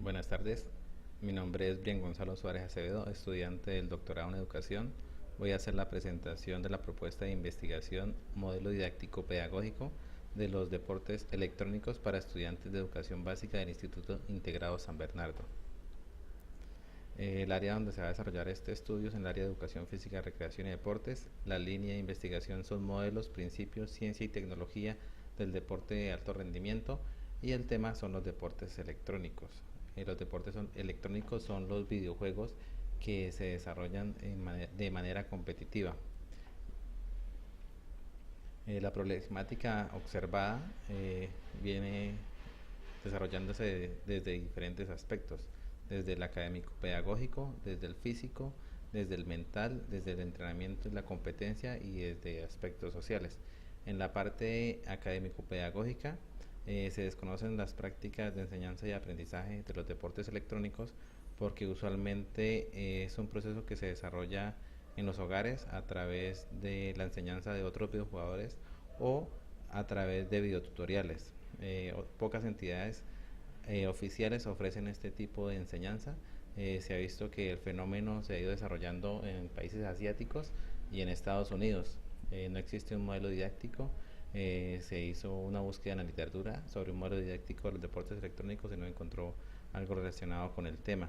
Buenas tardes, mi nombre es Brian Gonzalo Suárez Acevedo, estudiante del doctorado en educación. Voy a hacer la presentación de la propuesta de investigación Modelo Didáctico Pedagógico de los deportes electrónicos para estudiantes de educación básica del Instituto Integrado San Bernardo. El área donde se va a desarrollar este estudio es en el área de educación física, recreación y deportes. La línea de investigación son modelos, principios, ciencia y tecnología del deporte de alto rendimiento, y el tema son los deportes electrónicos. Los deportes electrónicos son los videojuegos que se desarrollan de manera competitiva. La problemática observada viene desarrollándose desde diferentes aspectos, desde el académico pedagógico, desde el físico, desde el mental, desde el entrenamiento y la competencia, y desde aspectos sociales. En la parte académico pedagógica se desconocen las prácticas de enseñanza y aprendizaje de los deportes electrónicos, porque usualmente es un proceso que se desarrolla en los hogares a través de la enseñanza de otros videojugadores o a través de videotutoriales. Pocas entidades oficiales ofrecen este tipo de enseñanza. Se ha visto que el fenómeno se ha ido desarrollando en países asiáticos y en Estados Unidos. No existe un modelo didáctico. Se hizo una búsqueda en la literatura sobre un modelo didáctico de los deportes electrónicos y no encontró algo relacionado con el tema.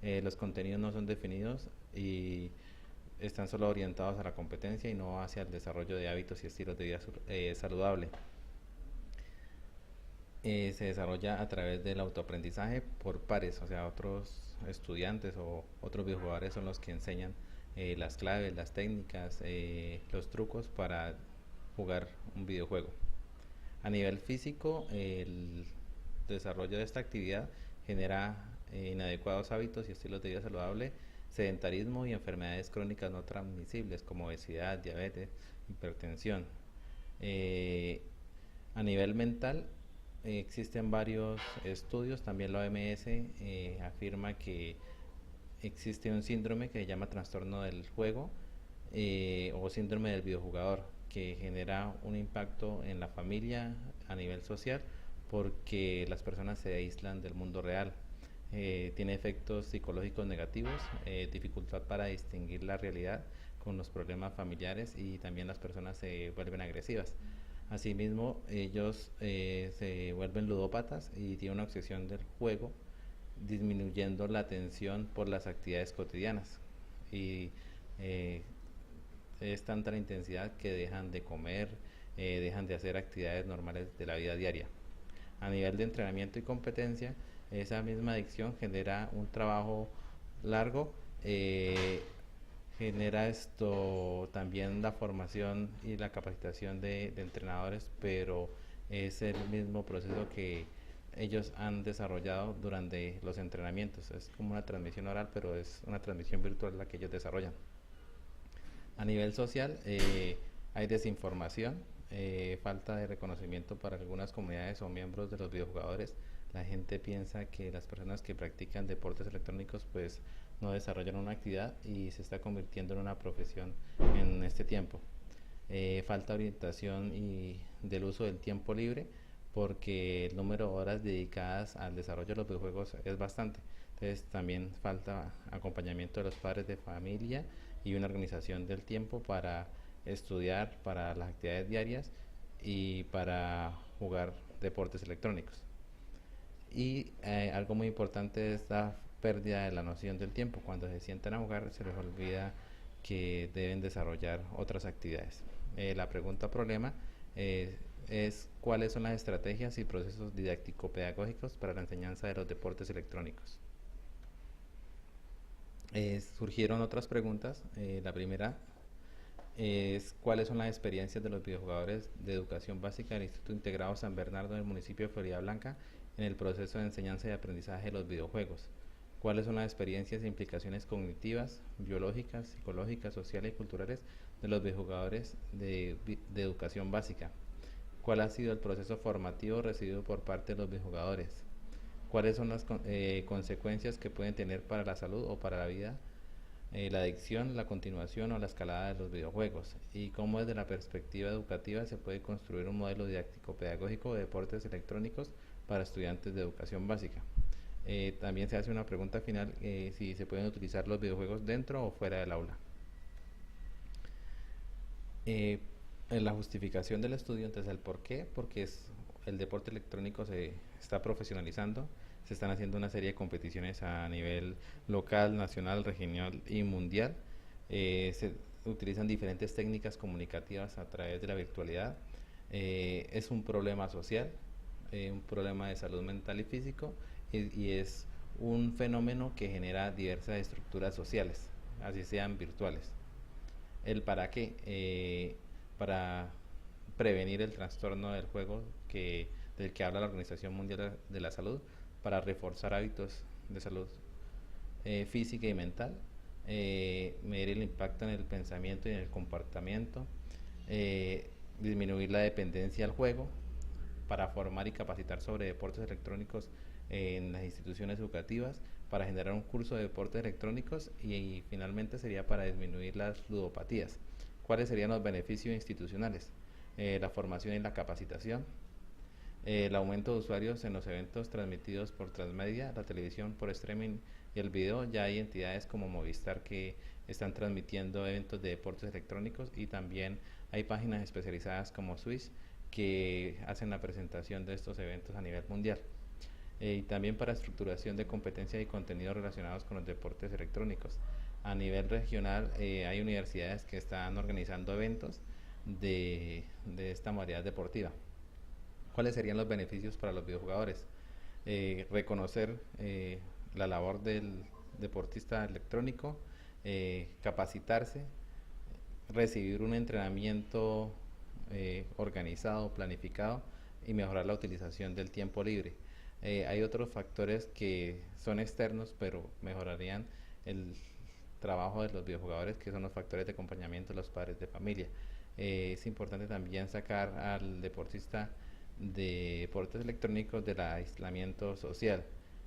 Los contenidos no son definidos y están solo orientados a la competencia y no hacia el desarrollo de hábitos y estilos de vida saludable. Se desarrolla a través del autoaprendizaje por pares, o sea, otros estudiantes o otros videojugadores son los que enseñan las claves, las técnicas, los trucos para jugar un videojuego. A nivel físico, el desarrollo de esta actividad genera inadecuados hábitos y estilos de vida saludable, sedentarismo y enfermedades crónicas no transmisibles como obesidad, diabetes, hipertensión. A nivel mental, existen varios estudios. También la OMS afirma que existe un síndrome que se llama trastorno del juego o síndrome del videojugador, que genera un impacto en la familia a nivel social porque las personas se aíslan del mundo real. Tiene efectos psicológicos negativos, dificultad para distinguir la realidad con los problemas familiares, y también las personas se vuelven agresivas. Asimismo, ellos se vuelven ludópatas y tienen una obsesión del juego, disminuyendo la atención por las actividades cotidianas. Y es tanta la intensidad que dejan de comer, dejan de hacer actividades normales de la vida diaria. A nivel de entrenamiento y competencia, esa misma adicción genera un trabajo largo, genera esto también la formación y la capacitación de entrenadores, pero es el mismo proceso que ellos han desarrollado durante los entrenamientos. Es como una transmisión oral, pero es una transmisión virtual la que ellos desarrollan. A nivel social, hay desinformación, falta de reconocimiento para algunas comunidades o miembros de los videojugadores. La gente piensa que las personas que practican deportes electrónicos pues no desarrollan una actividad y se está convirtiendo en una profesión en este tiempo. Falta orientación y del uso del tiempo libre, porque el número de horas dedicadas al desarrollo de los videojuegos es bastante. Entonces también falta acompañamiento de los padres de familia y una organización del tiempo para estudiar, para las actividades diarias y para jugar deportes electrónicos. Y algo muy importante es la pérdida de la noción del tiempo. Cuando se sientan a jugar se les olvida que deben desarrollar otras actividades. La pregunta problema es cuáles son las estrategias y procesos didáctico-pedagógicos para la enseñanza de los deportes electrónicos. Surgieron otras preguntas. La primera es cuáles son las experiencias de los videojugadores de educación básica del Instituto Integrado San Bernardo del municipio de Florida Blanca en el proceso de enseñanza y aprendizaje de los videojuegos. Cuáles son las experiencias e implicaciones cognitivas, biológicas, psicológicas, sociales y culturales de los videojugadores de educación básica. ¿Cuál ha sido el proceso formativo recibido por parte de los videojugadores? ¿Cuáles son las consecuencias que pueden tener para la salud o para la vida la adicción, la continuación o la escalada de los videojuegos? Y cómo desde la perspectiva educativa se puede construir un modelo didáctico pedagógico de deportes electrónicos para estudiantes de educación básica. También se hace una pregunta final, si se pueden utilizar los videojuegos dentro o fuera del aula. Eh, en la justificación del estudio, entonces el por qué, porque el deporte electrónico se está profesionalizando, se están haciendo una serie de competiciones a nivel local, nacional, regional y mundial. Se utilizan diferentes técnicas comunicativas a través de la virtualidad. Es un problema social, un problema de salud mental y físico, y es un fenómeno que genera diversas estructuras sociales, así sean virtuales. ¿El para qué? Para prevenir el trastorno del juego del que habla la Organización Mundial de la Salud, para reforzar hábitos de salud física y mental, medir el impacto en el pensamiento y en el comportamiento, disminuir la dependencia al juego, para formar y capacitar sobre deportes electrónicos en las instituciones educativas, para generar un curso de deportes electrónicos y finalmente sería para disminuir las ludopatías. ¿Cuáles serían los beneficios institucionales? La formación y la capacitación, el aumento de usuarios en los eventos transmitidos por transmedia, la televisión por streaming y el video. Ya hay entidades como Movistar que están transmitiendo eventos de deportes electrónicos, y también hay páginas especializadas como Swiss que hacen la presentación de estos eventos a nivel mundial. Y también para estructuración de competencias y contenidos relacionados con los deportes electrónicos. A nivel regional, hay universidades que están organizando eventos de esta modalidad deportiva. ¿Cuáles serían los beneficios para los videojugadores? Reconocer la labor del deportista electrónico, capacitarse, recibir un entrenamiento organizado, planificado, y mejorar la utilización del tiempo libre. Hay otros factores que son externos, pero mejorarían el trabajo de los videojugadores, que son los factores de acompañamiento de los padres de familia. Es importante también sacar al deportista de deportes electrónicos del aislamiento social,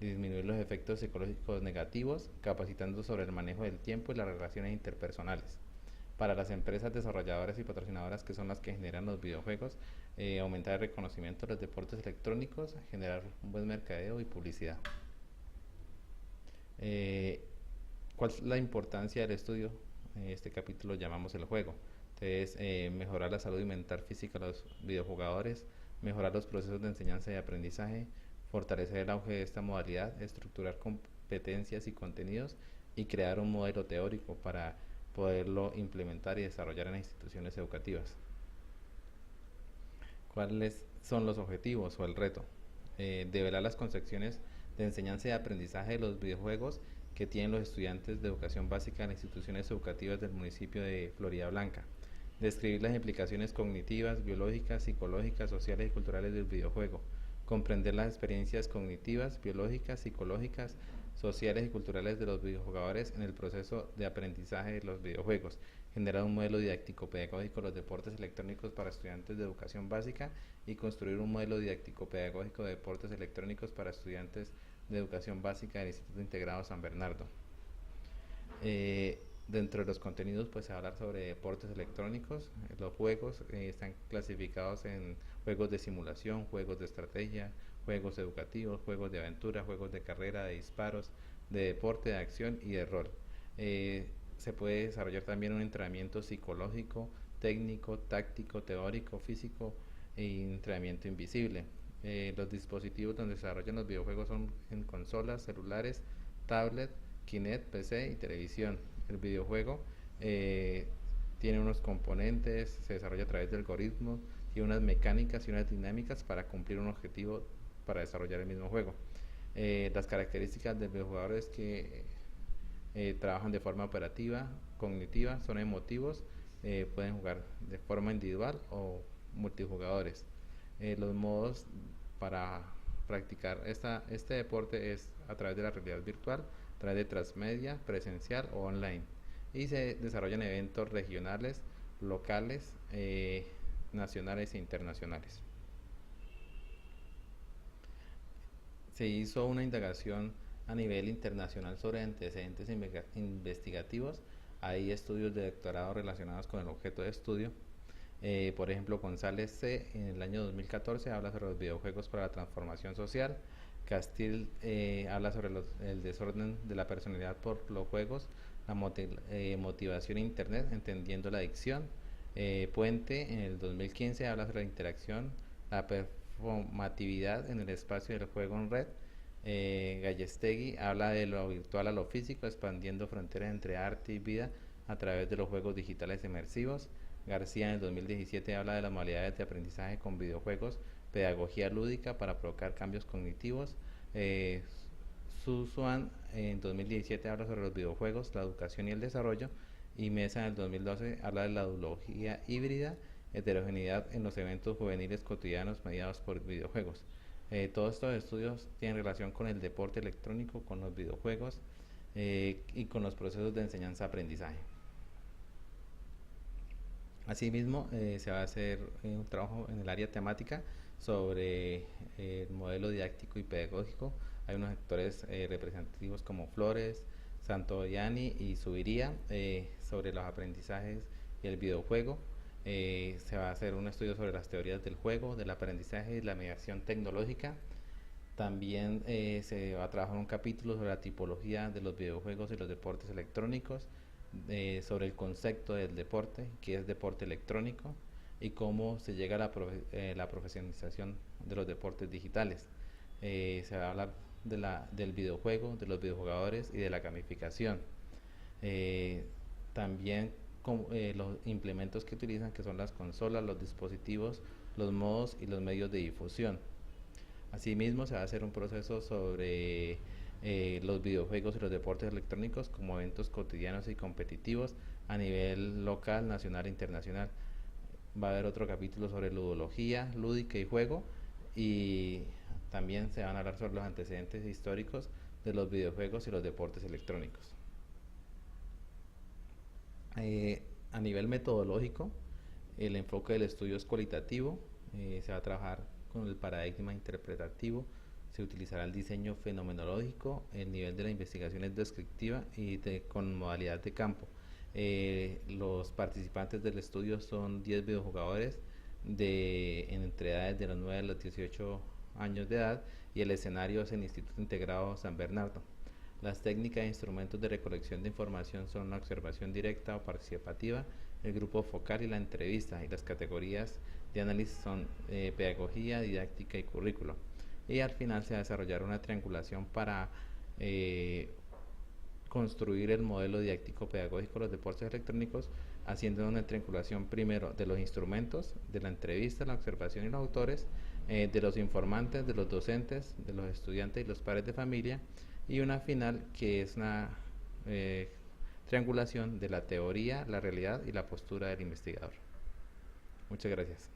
disminuir los efectos psicológicos negativos, capacitando sobre el manejo del tiempo y las relaciones interpersonales. Para las empresas desarrolladoras y patrocinadoras, que son las que generan los videojuegos, aumentar el reconocimiento de los deportes electrónicos, generar un buen mercadeo y publicidad. ¿Cuál es la importancia del estudio? Este capítulo llamamos el juego. Entonces, mejorar la salud mental física de los videojugadores, mejorar los procesos de enseñanza y aprendizaje, fortalecer el auge de esta modalidad, estructurar competencias y contenidos, y crear un modelo teórico para poderlo implementar y desarrollar en las instituciones educativas. ¿Cuáles son los objetivos o el reto? Develar las concepciones de enseñanza y aprendizaje de los videojuegos que tienen los estudiantes de educación básica en las instituciones educativas del municipio de Florida Blanca. Describir las implicaciones cognitivas, biológicas, psicológicas, sociales y culturales del videojuego. Comprender las experiencias cognitivas, biológicas, psicológicas, sociales y culturales de los videojugadores en el proceso de aprendizaje de los videojuegos. Generar un modelo didáctico-pedagógico de los deportes electrónicos para estudiantes de educación básica, y construir un modelo didáctico-pedagógico de deportes electrónicos para estudiantes de educación básica del Instituto Integrado San Bernardo. Dentro de los contenidos, pues hablar sobre deportes electrónicos. Los juegos están clasificados en juegos de simulación, juegos de estrategia, juegos educativos, juegos de aventura, juegos de carrera, de disparos, de deporte, de acción y de rol. Se puede desarrollar también un entrenamiento psicológico, técnico, táctico, teórico, físico e entrenamiento invisible. Los dispositivos donde se desarrollan los videojuegos son en consolas, celulares, tablet, Kinect, PC y televisión. El videojuego tiene unos componentes, se desarrolla a través de algoritmos, tiene unas mecánicas y unas dinámicas para cumplir un objetivo para desarrollar el mismo juego. Las características del videojugador es que trabajan de forma operativa, cognitiva, son emotivos, pueden jugar de forma individual o multijugadores. Los modos para practicar este deporte es a través de la realidad virtual, a través de transmedia, presencial o online, y se desarrollan eventos regionales, locales, nacionales e internacionales. Se hizo una indagación a nivel internacional sobre antecedentes investigativos. Hay estudios de doctorado relacionados con el objeto de estudio. Por ejemplo, González C. en el año 2014 habla sobre los videojuegos para la transformación social. Castile habla sobre el desorden de la personalidad por los juegos, la motivación en Internet, entendiendo la adicción. Puente en el 2015 habla sobre la interacción, la performatividad en el espacio del juego en red. Gallastegui habla de lo virtual a lo físico, expandiendo fronteras entre arte y vida a través de los juegos digitales inmersivos. García en el 2017 habla de las modalidades de aprendizaje con videojuegos, pedagogía lúdica para provocar cambios cognitivos. Suzuan en 2017 habla sobre los videojuegos, la educación y el desarrollo. Y Mesa en el 2012 habla de la ideología híbrida, heterogeneidad en los eventos juveniles cotidianos mediados por videojuegos. Todos estos estudios tienen relación con el deporte electrónico, con los videojuegos y con los procesos de enseñanza-aprendizaje. Asimismo, se va a hacer un trabajo en el área temática sobre el modelo didáctico y pedagógico. Hay unos actores representativos como Flores, Santoyani y Subiría sobre los aprendizajes y el videojuego. Se va a hacer un estudio sobre las teorías del juego, del aprendizaje y la mediación tecnológica. También se va a trabajar un capítulo sobre la tipología de los videojuegos y los deportes electrónicos, sobre el concepto del deporte, que es deporte electrónico, y cómo se llega a la profesionalización de los deportes digitales. Se va a hablar del videojuego, de los videojugadores y de la gamificación. También los implementos que utilizan, que son las consolas, los dispositivos, los modos y los medios de difusión. Asimismo, se va a hacer un proceso sobre los videojuegos y los deportes electrónicos como eventos cotidianos y competitivos a nivel local, nacional e internacional. Va a haber otro capítulo sobre ludología, lúdica y juego, y también se van a hablar sobre los antecedentes históricos de los videojuegos y los deportes electrónicos. A nivel metodológico, el enfoque del estudio es cualitativo, se va a trabajar con el paradigma interpretativo, se utilizará el diseño fenomenológico, el nivel de la investigación es descriptiva y con modalidad de campo. Los participantes del estudio son 10 videojugadores entre edades de los 9 a los 18 años de edad, y el escenario es el Instituto Integrado San Bernardo. Las técnicas e instrumentos de recolección de información son la observación directa o participativa, el grupo focal y la entrevista, y las categorías de análisis son pedagogía, didáctica y currículo. Y al final se va a desarrollar una triangulación para construir el modelo didáctico pedagógico de los deportes electrónicos, haciendo una triangulación primero de los instrumentos, de la entrevista, la observación y los autores, de los informantes, de los docentes, de los estudiantes y los padres de familia, y una final que es una triangulación de la teoría, la realidad y la postura del investigador. Muchas gracias.